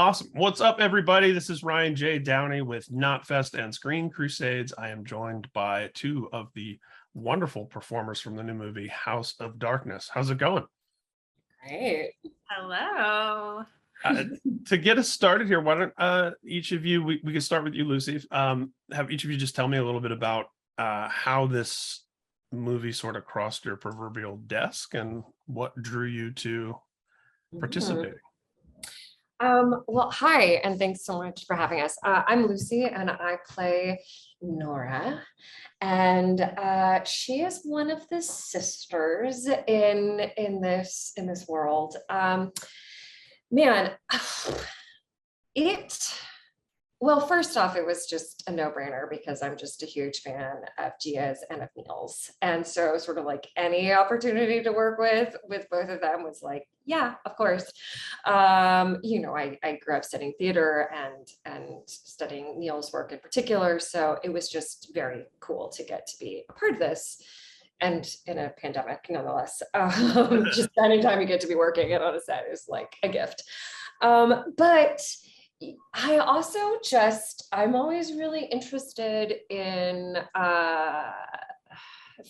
Awesome. What's up, everybody? This is Ryan J. Downey with Knotfest and Screen Crusades. I am joined by two of the wonderful performers from the new movie, House of Darkness. How's it going? Great. Hello. To get us started here, why don't each of you, we can start with you, Lucy, have each of you just tell me a little bit about how this movie sort of crossed your proverbial desk and what drew you to participating. Well, hi, and thanks so much for having us. I'm Lucy, and I play Nora, and she is one of the sisters in this world. Man, well, first off, it was just a no-brainer because I'm just a huge fan of Gia's and of Neil's. And so sort of like any opportunity to work with both of them was like, yeah, of course. I grew up studying theater and studying Neil's work in particular. So it was just very cool to get to be a part of this. And in a pandemic, nonetheless, just anytime you get to be working on a set is like a gift. But I also I'm always really interested in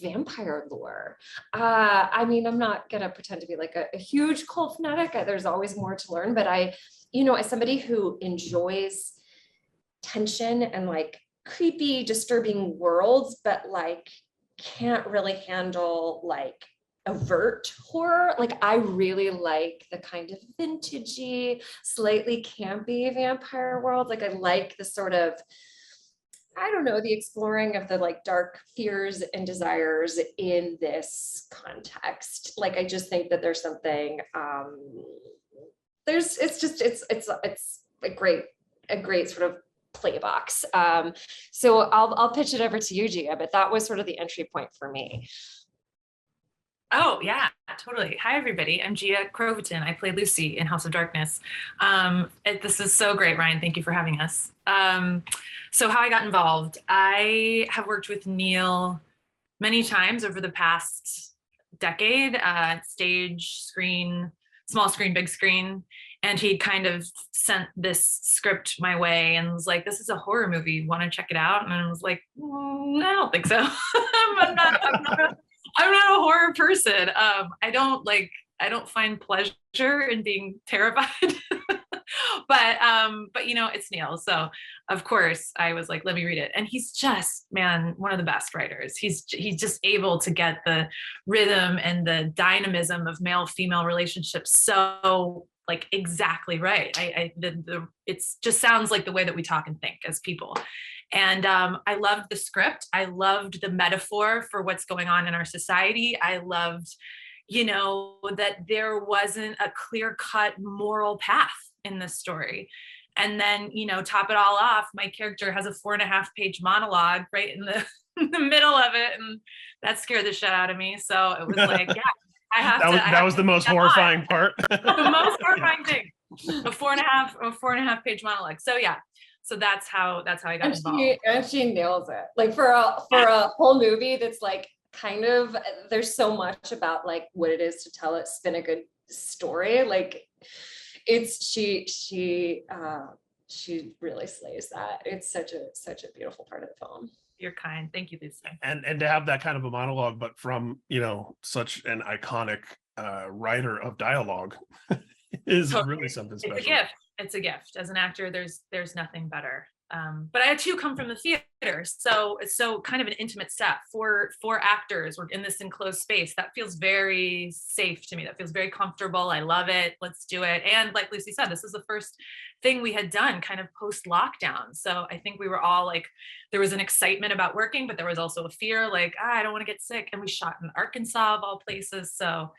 vampire lore. I mean, I'm not gonna pretend to be like a huge cult fanatic. There's always more to learn, but as somebody who enjoys tension and like creepy, disturbing worlds, but like can't really handle like overt horror. Like I really like the kind of vintagey, slightly campy vampire world. Like I like the sort of, I don't know, the exploring of the like dark fears and desires in this context. Like I just think that there's something it's a great sort of play box. So I'll pitch it over to you, Gia, but that was sort of the entry point for me. Oh, yeah, totally. Hi, everybody. I'm Gia Crovatin. I play Lucy in House of Darkness. This is so great, Ryan. Thank you for having us. So how I got involved. I have worked with Neil many times over the past decade, stage, screen, small screen, big screen. And he kind of sent this script my way and was like, this is a horror movie. Want to check it out? And I was like, I don't think so. I'm not a horror person. I don't find pleasure in being terrified. but it's Neil. So of course I was like, let me read it. And he's just, man, one of the best writers. He's just able to get the rhythm and the dynamism of male-female relationships so like exactly right. It just sounds like the way that we talk and think as people. And I loved the script. I loved the metaphor for what's going on in our society. I loved, that there wasn't a clear-cut moral path in this story. And then, top it all off, my character has a 4.5-page monologue right in the middle of it. And that scared the shit out of me. So it was like, yeah, that was the most horrifying part. The most horrifying thing. A 4.5 page monologue. So yeah. So that's how I got involved. And she nails it. Like for a whole movie that's like kind of, there's so much about like what it is to spin a good story. Like she really slays that. It's such a beautiful part of the film. You're kind. Thank you, Lucy. And to have that kind of a monologue, but from such an iconic writer of dialogue is totally. Really something special. It's a gift. It's a gift. As an actor, there's nothing better. But I too come from the theater, so kind of an intimate set for actors. We're in this enclosed space that feels very safe to me. That feels very comfortable. I love it. Let's do it. And like Lucy said, this is the first thing we had done kind of post lockdown. So I think we were all like, there was an excitement about working, but there was also a fear like, I don't want to get sick. And we shot in Arkansas of all places, so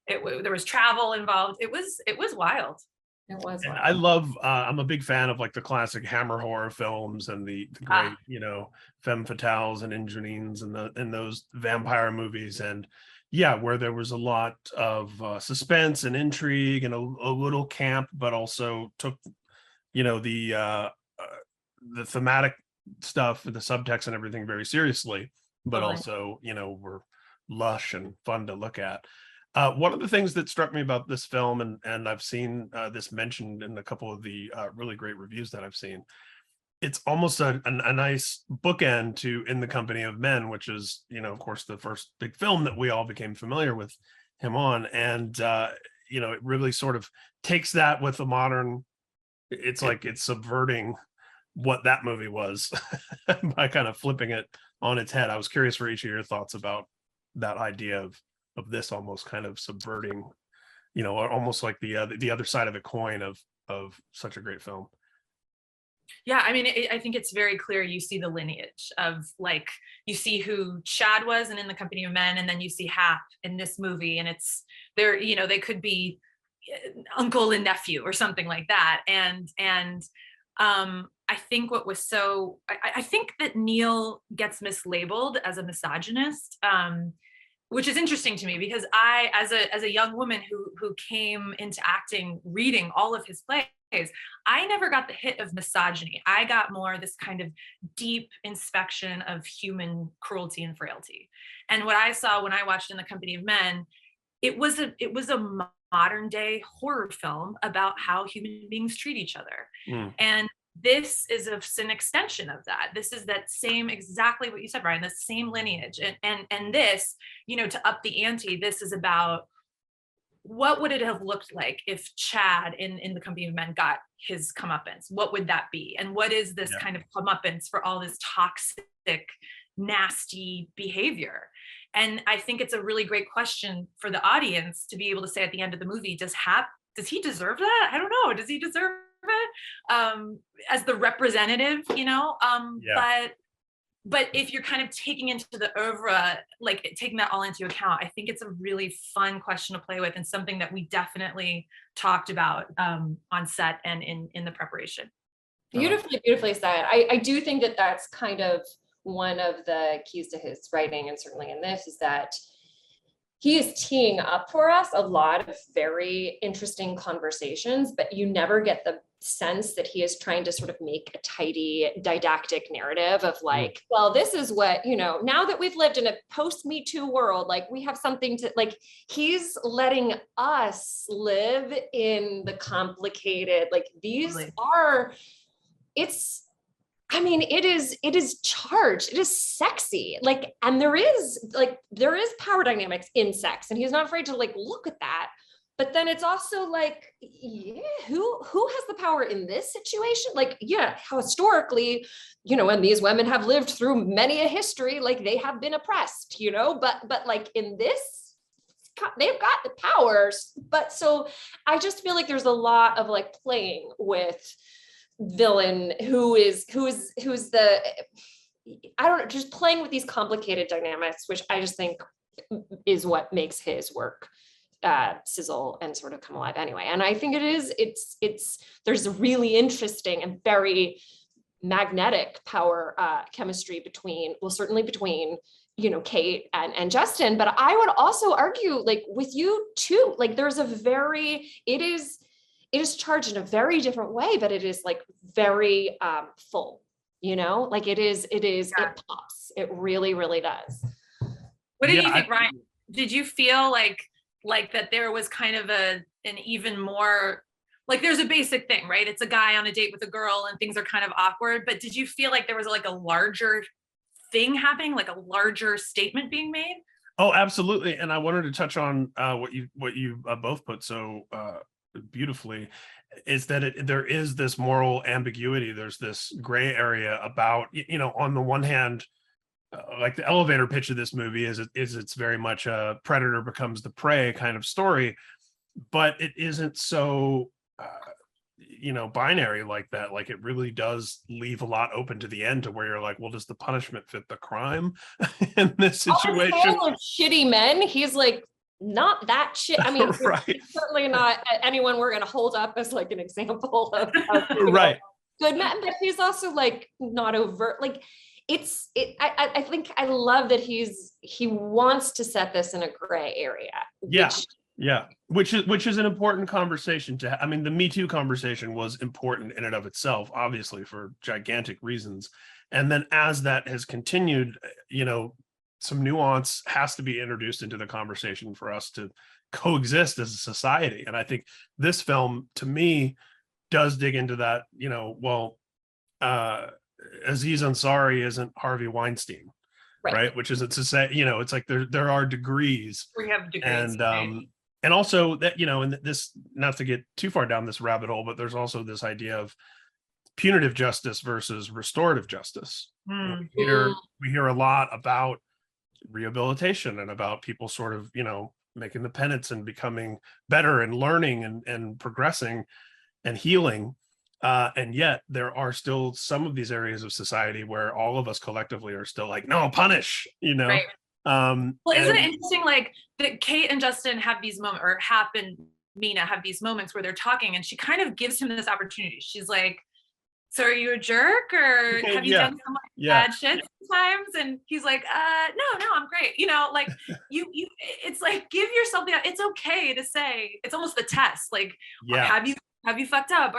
there was travel involved. It was wild. It was. And I love, I'm a big fan of like the classic Hammer horror films and the great, femme fatales and ingenines and those vampire movies. And yeah, where there was a lot of suspense and intrigue and a little camp, but also took, the thematic stuff, the subtext and everything very seriously, but also, were lush and fun to look at. One of the things that struck me about this film, and I've seen this mentioned in a couple of the really great reviews that I've seen, it's almost a nice bookend to In the Company of Men, which is, of course, the first big film that we all became familiar with him on. And, it really sort of takes that with a modern, it's like it's subverting what that movie was by kind of flipping it on its head. I was curious for each of your thoughts about that idea of this almost kind of subverting, almost like the other side of the coin of such a great film. Yeah, I mean, I think it's very clear. You see the lineage of, like, you see who Chad was and In the Company of Men, and then you see Hap in this movie, and it's there. They could be uncle and nephew or something like that. And I think what was so, I think that Neil gets mislabeled as a misogynist, which is interesting to me, because I, as a young woman who came into acting reading all of his plays, I never got the hit of misogyny. I got more this kind of deep inspection of human cruelty and frailty. And what I saw when I watched In the Company of Men, it was a modern day horror film about how human beings treat each other. And this is an extension of that. This is that same, exactly what you said, Brian, the same lineage. And this, to up the ante, this is about, what would it have looked like if Chad in The Company of Men got his comeuppance? What would that be? And what is this kind of comeuppance for all this toxic, nasty behavior? And I think it's a really great question for the audience to be able to say at the end of the movie, does he deserve that? I don't know. Does he deserve it? As the representative, but if you're kind of taking into the oeuvre, like taking that all into account, I think it's a really fun question to play with, and something that we definitely talked about on set and in the preparation. Beautifully said. I do think that that's kind of one of the keys to his writing, and certainly in this, is that he is teeing up for us a lot of very interesting conversations, but you never get the sense that he is trying to sort of make a tidy didactic narrative of like, well, this is what, now that we've lived in a post MeToo world, like we have something to, like, he's letting us live in the complicated, like these are, it is charged, it is sexy, like, and there is power dynamics in sex, and he's not afraid to like look at that. But then it's also like, who has the power in this situation? Like, how historically, and these women have lived through many a history, like they have been oppressed, but like in this, they've got the powers. But so I just feel like there's a lot of like playing with villain who is the, I don't know, just playing with these complicated dynamics, which I just think is what makes his work sizzle and sort of come alive anyway. And I think there's a really interesting and very magnetic power chemistry between Kate and Justin, but I would also argue, like, with you too, like there's it is charged in a very different way, but it is like very full, like it pops. It really, really does. What did you think, Ryan? Did you feel like that there was kind of an even more, like, there's a basic thing, right? It's a guy on a date with a girl and things are kind of awkward, but did you feel like there was like a larger thing happening, like a larger statement being made? Oh, absolutely. And I wanted to touch on what you both put so beautifully, is that there is this moral ambiguity. There's this gray area about, on the one hand, like the elevator pitch of this movie is it's very much a predator becomes the prey kind of story, but it isn't so binary like that. Like, it really does leave a lot open to the end, to where you're like, well, does the punishment fit the crime in this situation? Of shitty men, he's like not that shit. I mean, right. Certainly not anyone we're going to hold up as like an example of right. Good men, but he's also like not overt, like I think I love that he wants to set this in a gray area. Which is an important conversation to have. I mean, the Me Too conversation was important in and of itself, obviously, for gigantic reasons. And then as that has continued, some nuance has to be introduced into the conversation for us to coexist as a society. And I think this film, to me, does dig into that, Aziz Ansari isn't Harvey Weinstein, right? Which isn't to say, it's like there are degrees. We have degrees. And also that, and this, not to get too far down this rabbit hole, but there's also this idea of punitive justice versus restorative justice. We hear a lot about rehabilitation and about people sort of, making the penance and becoming better and learning and progressing and healing. And yet there are still some of these areas of society where all of us collectively are still like, no, punish, Right. Well, isn't it interesting, like, that Kate and Justin have these moments, or Mina have these moments where they're talking, and she kind of gives him this opportunity. She's like, so are you a jerk, or have you done some bad shit sometimes? And he's like, no, I'm great. Like you it's like, give yourself it's okay to say, it's almost the test. Like, have you fucked up?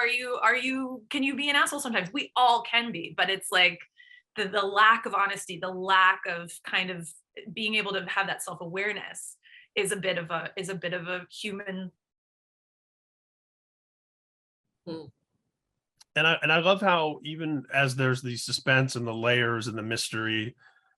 Can you be an asshole sometimes? We all can be, but it's like the lack of honesty, the lack of kind of being able to have that self-awareness is a bit of a human. And I love how, even as there's the suspense and the layers and the mystery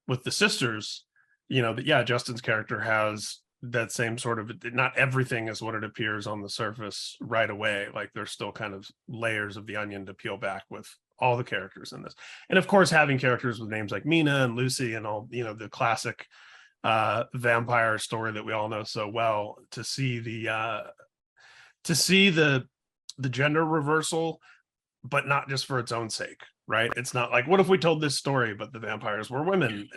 with the sisters, that Justin's character has that same sort of, not everything is what it appears on the surface right away. Like, there's still kind of layers of the onion to peel back with all the characters in this. And of course, having characters with names like Mina and Lucy and all, the classic vampire story that we all know so well, to see the gender reversal, but not just for its own sake, right? It's not like, what if we told this story, but the vampires were women?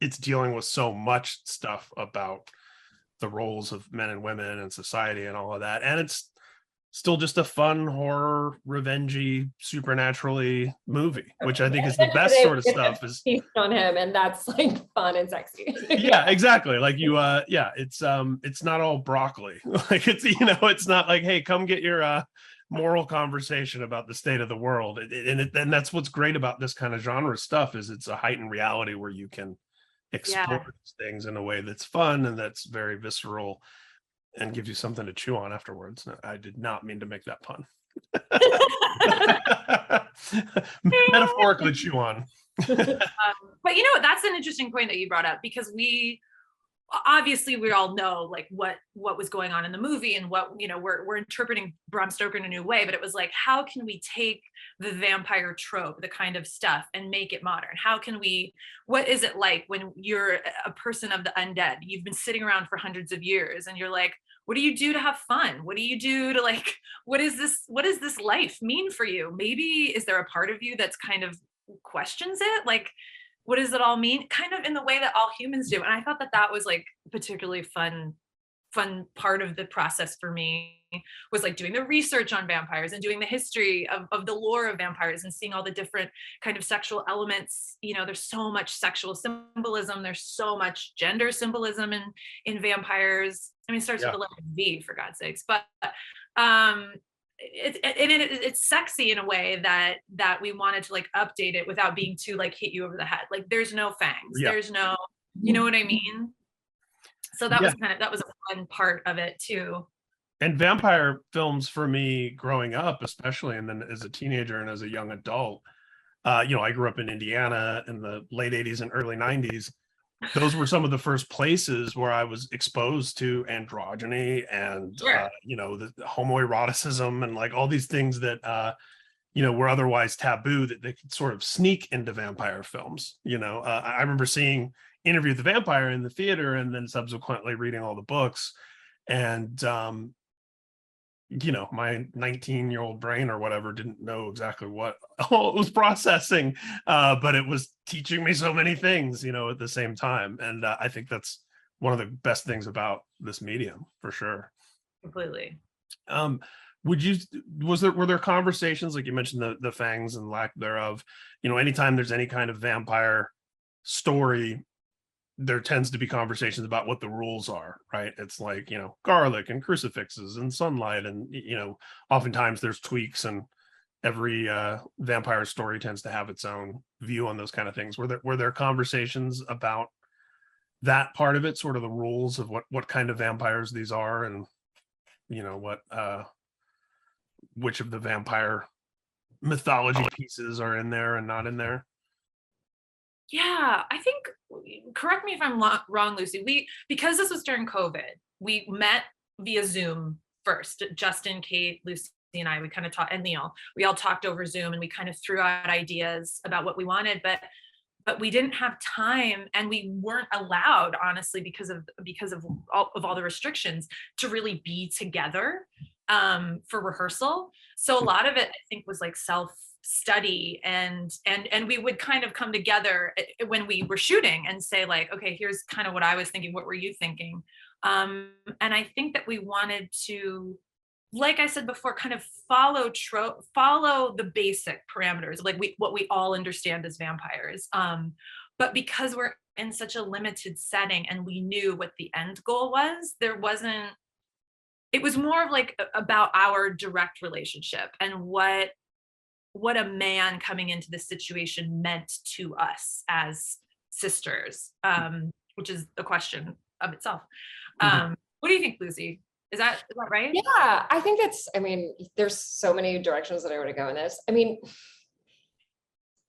It's dealing with so much stuff about the roles of men and women and society and all of that. And it's still just a fun horror, revengey, supernaturally movie, which I think is the best sort of stuff. Is on him, and that's like fun and sexy. Yeah, exactly. Like it's not all broccoli. Like it's not like, hey, come get your moral conversation about the state of the world. And that's what's great about this kind of genre stuff, is it's a heightened reality where you can explore these things in a way that's fun and that's very visceral and gives you something to chew on afterwards. I did not mean to make that pun. Metaphorically chew on. But that's an interesting point that you brought up, because we all know like what was going on in the movie, and what we're interpreting Bram Stoker in a new way. But it was like, how can we take the vampire trope, the kind of stuff, and make it modern? What is it like when you're a person of the undead? You've been sitting around for hundreds of years, and you're like, what do you do to have fun? What do you do to, like, what does this life mean for you? Maybe is there a part of you that's kind of questions it, like, what does it all mean, kind of in the way that all humans do? And I thought that was like particularly fun part of the process for me, was like doing the research on vampires and doing the history of the lore of vampires and seeing all the different kind of sexual elements. There's so much sexual symbolism, there's so much gender symbolism in vampires. I mean, it starts with the letter V, for God's sakes, but it's sexy in a way that we wanted to like update it without being too like hit you over the head. Like, there's no fangs, there's no, you know what I mean? So that was a fun part of it too. And vampire films for me growing up, especially, and then as a teenager and as a young adult, I grew up in Indiana in the late 80s and early 90s. Those were some of the first places where I was exposed to androgyny and the homoeroticism and like all these things that were otherwise taboo, that they could sort of sneak into vampire films. I remember seeing Interview with the Vampire in the theater, and then subsequently reading all the books, and my 19-year-old brain or whatever didn't know exactly what all it was processing, but it was teaching me so many things, at the same time. And I think that's one of the best things about this medium, for sure. Completely. Were there conversations, like you mentioned the fangs and lack thereof, anytime there's any kind of vampire story, there tends to be conversations about what the rules are, right? It's like, garlic and crucifixes and sunlight, and oftentimes there's tweaks, and every vampire story tends to have its own view on those kind of things. Were there conversations about that part of it, sort of the rules of what kind of vampires these are, and what which of the vampire mythology pieces are in there and not in there? Yeah, I think, correct me if I'm wrong, Lucy, because this was during COVID, we met via Zoom first. Justin, Kate, Lucy, and I, we kind of talked, and Neil, we all talked over Zoom, and we kind of threw out ideas about what we wanted, but we didn't have time, and we weren't allowed, honestly, because of all the restrictions, to really be together for rehearsal. So a lot of it, I think, was like self-study, and we would kind of come together when we were shooting and say, like, okay, here's kind of what I was thinking, what were you thinking? And I think that we wanted to, like I said before, kind of follow the basic parameters, like what we all understand as vampires. But because we're in such a limited setting and we knew what the end goal was, it was more of like about our direct relationship and what a man coming into this situation meant to us as sisters, which is a question of itself. What do you think, Lucy? Is that right? Yeah, I think there's so many directions that I want to go in this.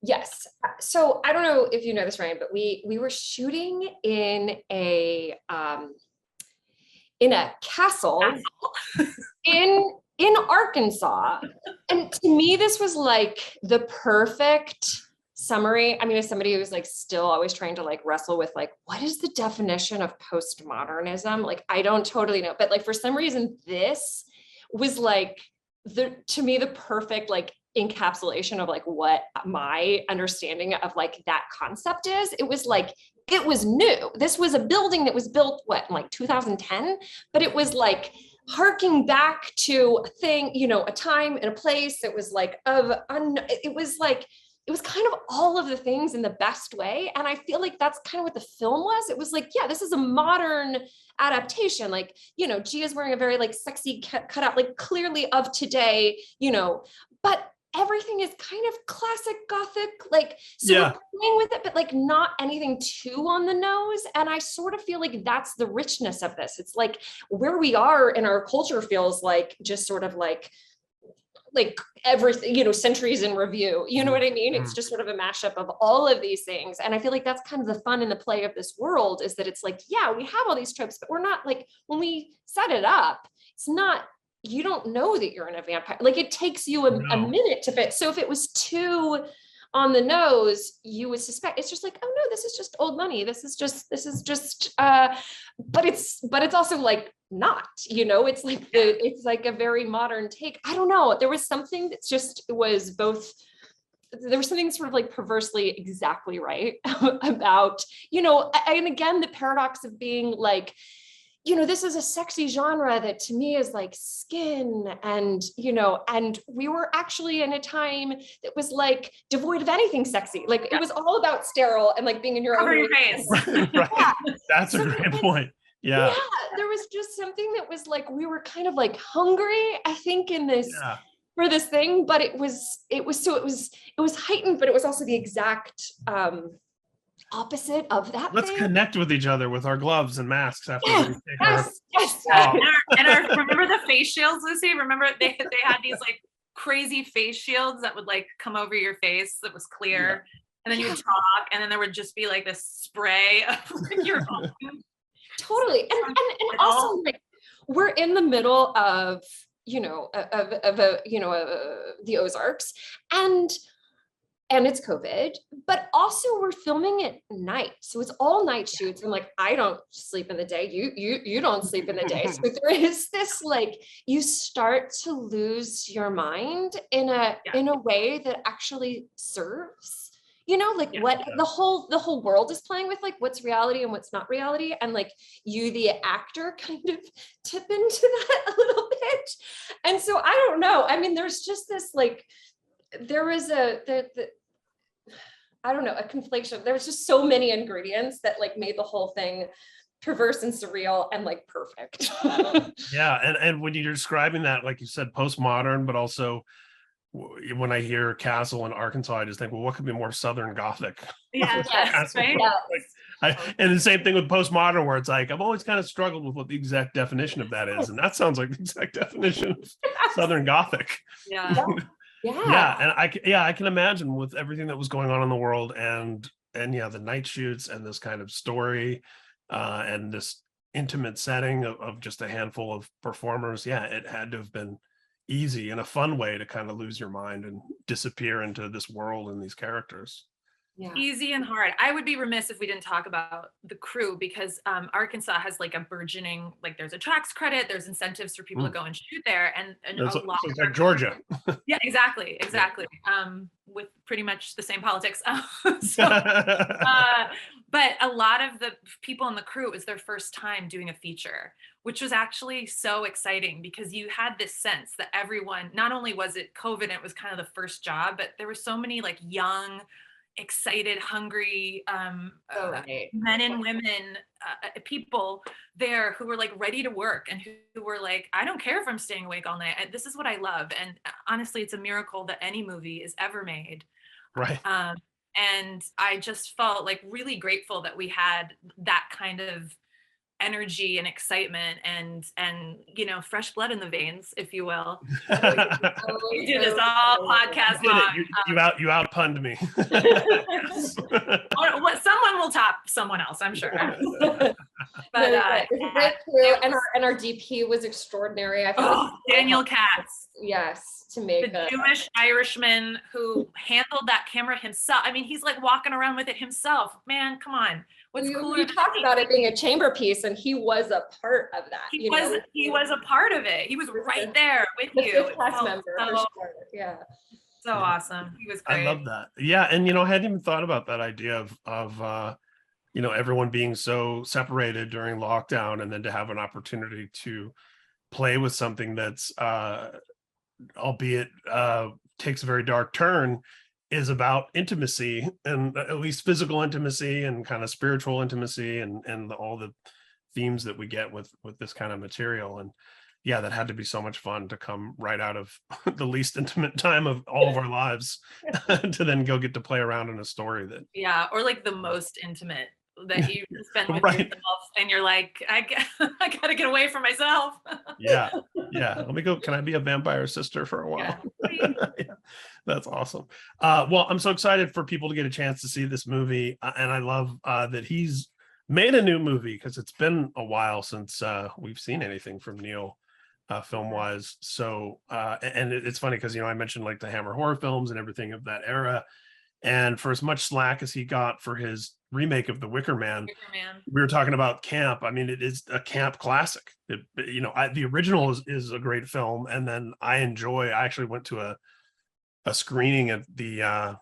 Yes. So I don't know if you know this, Ryan, but we were shooting in a castle in Arkansas. And to me, this was like the perfect summary. As somebody who's like still always trying to like wrestle with like, what is the definition of postmodernism? Like, I don't totally know, but like, for some reason, this was like to me, the perfect like encapsulation of like what my understanding of like that concept is. It was new. This was a building that was built in like 2010, but it was like harking back to a thing, a time and a place that was like it was kind of all of the things in the best way. And I feel like that's kind of what the film was. It was like, yeah, this is a modern adaptation. Like, Gia's wearing a very like sexy cutout, like clearly of today, but everything is kind of classic Gothic, like, so Yeah. we're playing with it, but like not anything too on the nose. And I sort of feel like that's the richness of this. It's like where we are in our culture feels like just sort of like everything, centuries in review, you know what I mean? It's just sort of a mashup of all of these things. And I feel like that's kind of the fun and the play of this world, is that it's like, yeah, we have all these tropes, but we're not like, when we set it up, it's not, you don't know that you're in a vampire. Like, it takes you a minute to fit. So if it was too on the nose, you would suspect it's just like, oh no, this is just old money. This is just, but it's also like not, it's like it's like a very modern take. I don't know. There was something that just was both, there was something sort of like perversely exactly right about, and again, the paradox of being like, this is a sexy genre that to me is like skin, and, and we were actually in a time that was like devoid of anything sexy. Like it was all about sterile and like being in your own face. Right. Yeah. That's a great point. Yeah. There was just something that was like, we were kind of like hungry, I think, in this for this thing, but it was heightened, but it was also the exact opposite of that. Let's connect with each other with our gloves and masks after we take yes. Remember the face shields, Lucy? Remember they had these like crazy face shields that would like come over your face that was clear, and then you would talk, and then there would just be like this spray of like, your own. Totally. And also like we're in the middle of, the Ozarks, and it's COVID, but also we're filming at night. So it's all night shoots. And like, I don't sleep in the day. You don't sleep in the day. So there is this, like, you start to lose your mind in a way that actually serves, what the whole world is playing with, like what's reality and what's not reality. And like you, the actor, kind of tip into that a little bit. And so I don't know. There's just this, like, there was a conflation. There was just so many ingredients that like made the whole thing perverse and surreal and like perfect. And when you're describing that, like you said, postmodern, but also when I hear castle in Arkansas, I just think, well, what could be more Southern Gothic? Right? Like, And the same thing with postmodern, where it's like, I've always kind of struggled with what the exact definition of that is. And that sounds like the exact definition of Southern Gothic. Yeah. Yeah. And I can imagine with everything that was going on in the world and yeah, the night shoots and this kind of story and this intimate setting of just a handful of performers. Yeah, it had to have been easy and a fun way to kind of lose your mind and disappear into this world and these characters. Yeah. Easy and hard. I would be remiss if we didn't talk about the crew, because Arkansas has like a burgeoning, like there's a tax credit, there's incentives for people to go and shoot there, and a lot it's like Georgia. Yeah, exactly. With pretty much the same politics. But a lot of the people in the crew, it was their first time doing a feature, which was actually so exciting, because you had this sense that everyone, not only was it COVID and it was kind of the first job, but there were so many like young, excited, hungry men and women, people there who were like ready to work and who were like, I don't care if I'm staying awake all night. This is what I love. And honestly, it's a miracle that any movie is ever made. Right. And I just felt like really grateful that we had that kind of energy and excitement and you know, fresh blood in the veins, if you will. We do this all podcast long. You outpunned me. Someone will top someone else, I'm sure. But right through, and our DP was extraordinary. I felt Daniel Katz. Yes, to make the Jewish Irishman who handled that camera himself. I mean, he's like walking around with it himself. Man, come on. What's cooler? You talked about it being a chamber piece, and he was a part of that. He was a part of it. He was right there with the you. fifth class member, for sure. Yeah. So awesome. He was great. I love that. Yeah, and you know, I hadn't even thought about that idea of you know, everyone being so separated during lockdown, and then to have an opportunity to play with something that's albeit takes a very dark turn, is about intimacy, and at least physical intimacy and kind of spiritual intimacy, and all the themes that we get with this kind of material. And yeah, that had to be so much fun to come right out of the least intimate time of all of our lives to then go get to play around in a story that or like the most intimate that you spend with right. yourself, and you're like, I gotta get away from myself. yeah let me go. Can I be a vampire sister for a while? Yeah, that's awesome. Well, I'm so excited for people to get a chance to see this movie, and I love that he's made a new movie, because it's been a while since we've seen anything from Neil film wise. So and it's funny because, you know, I mentioned like the Hammer horror films and everything of that era, and for as much slack as he got for his remake of The Wicker Man, we were talking about camp. I mean, it is a camp classic. You know, the original is a great film, and then I actually went to a screening at the I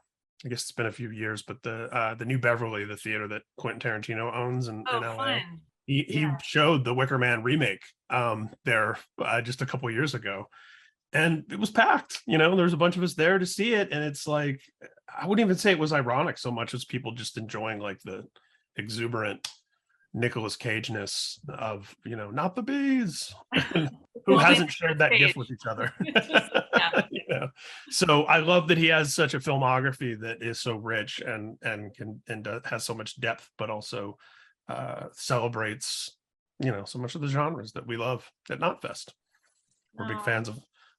guess it's been a few years, but the New Beverly, the theater that Quentin Tarantino owns in LA. Fun. He showed the Wicker Man remake there just a couple years ago, and it was packed. You know, there was a bunch of us there to see it, and it's like, I wouldn't even say it was ironic so much as people just enjoying like the exuberant Nicolas Cage-ness of, you know, not the bees, who hasn't shared that gift with each other. You know? So I love that he has such a filmography that is so rich and has so much depth, but also celebrates, you know, so much of the genres that we love at Knotfest. We're big fans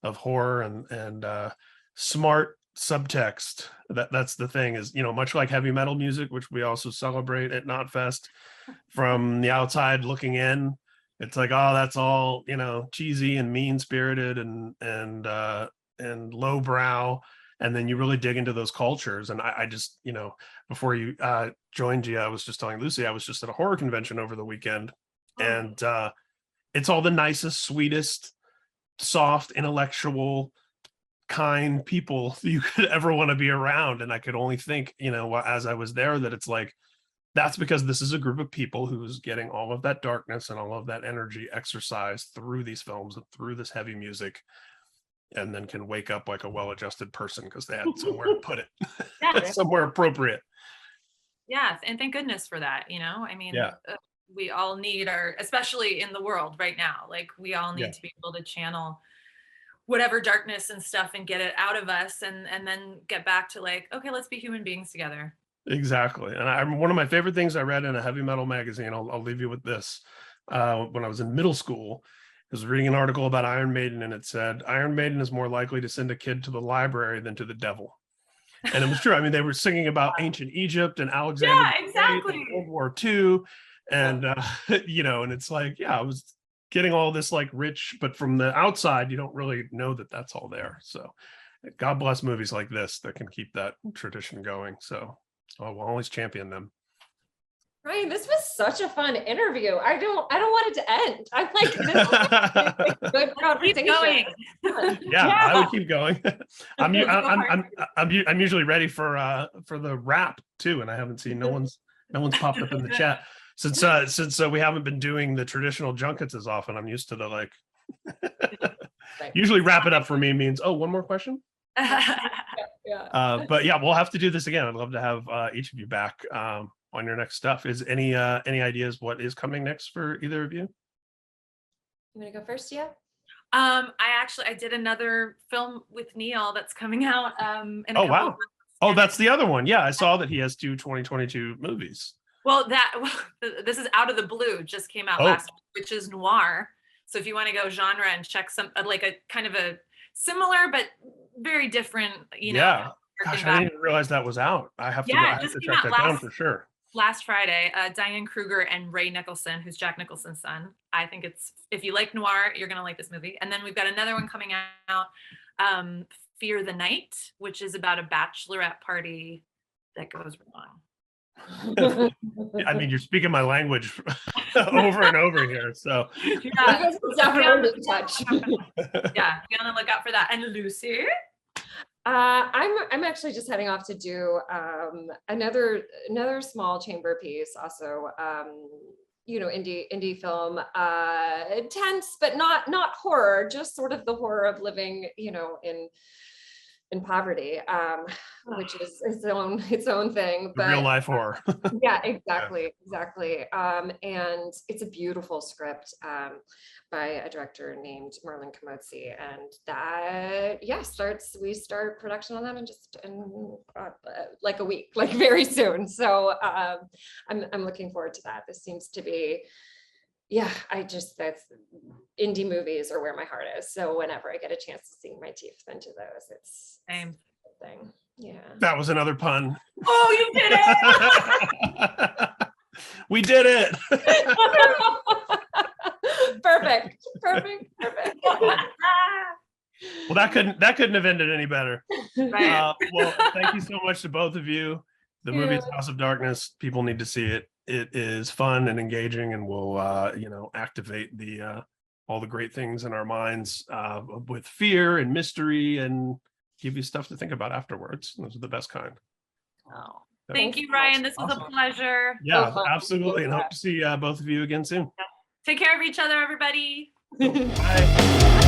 of horror and smart subtext. That's the thing, is, you know, much like heavy metal music, which we also celebrate at Knotfest, from the outside looking in, it's like, oh, that's all, you know, cheesy and mean spirited and lowbrow. And then you really dig into those cultures. And I just, you know, before you joined, Gia, I was just telling Lucy, I was just at a horror convention over the weekend, and it's all the nicest, sweetest, soft, intellectual, kind people you could ever want to be around. And I could only think, you know, as I was there, that it's like, that's because this is a group of people who's getting all of that darkness and all of that energy exercised through these films and through this heavy music, and then can wake up like a well-adjusted person because they had somewhere to put it, somewhere appropriate. Yeah, and thank goodness for that. You know, I mean, we all need especially in the world right now, like we all need to be able to channel whatever darkness and stuff and get it out of us, and then get back to like, okay, let's be human beings together. Exactly. And one of my favorite things I read in a heavy metal magazine, I'll leave you with this. When I was in middle school, I was reading an article about Iron Maiden, and it said, Iron Maiden is more likely to send a kid to the library than to the devil. And it was true. I mean, they were singing about ancient Egypt and Alexander Yeah, the Great exactly. and World War II. And, and it's like, yeah, I was getting all this like rich, but from the outside, you don't really know that that's all there. So God bless movies like this that can keep that tradition going. So we'll always champion them. Ryan, this was such a fun interview. I don't want it to end. I'm like, this is a good conversation. Keep going. Yeah, I would keep going. I'm usually ready for the wrap too, and I haven't seen no one's popped up in the chat since we haven't been doing the traditional junkets as often. I'm used to the like. Usually, wrap it up for me means, oh, one more question. Yeah. But yeah, we'll have to do this again. I'd love to have each of you back on your next stuff. Is any ideas what is coming next for either of you? You want to go first, yeah? I did another film with Neil that's coming out. In a Oh, couple wow. of months. Oh, that's the other one. Yeah, I saw that he has 2 2022 movies. Well, this is Out of the Blue, just came out last week, which is noir. So if you want to go genre and check some like a kind of a similar but very different, Yeah. Gosh, I didn't even realize that was out. I have to track that down for sure. Last Friday, Diane Kruger and Ray Nicholson, who's Jack Nicholson's son. I think if you like noir, you're going to like this movie. And then we've got another one coming out, Fear the Night, which is about a bachelorette party that goes wrong. I mean, you're speaking my language over and over here. So yeah, definitely touch. Yeah, be on the lookout for that. And Lucy? I'm actually just heading off to do another small chamber piece, also indie film, tense but not horror, just sort of the horror of living in poverty, which is its own thing, but real life horror. Yeah, exactly. And it's a beautiful script by a director named Merlin Komotsi, and that we start production on that in like a week, like very soon. So I'm looking forward to that. This seems to be that's indie movies are where my heart is. So whenever I get a chance to sink my teeth into those, it's same thing. Yeah. That was another pun. Oh, you did it! We did it. Perfect. Well, that couldn't have ended any better. Right. Well, thank you so much to both of you. The movie is House of Darkness. People need to see it. It is fun and engaging, and will activate all the great things in our minds with fear and mystery, and give you stuff to think about afterwards. Those are the best kind. Oh, thank you, Ryan. This was a pleasure. Yeah, absolutely, and hope to see both of you again soon. Take care of each other, everybody. Bye.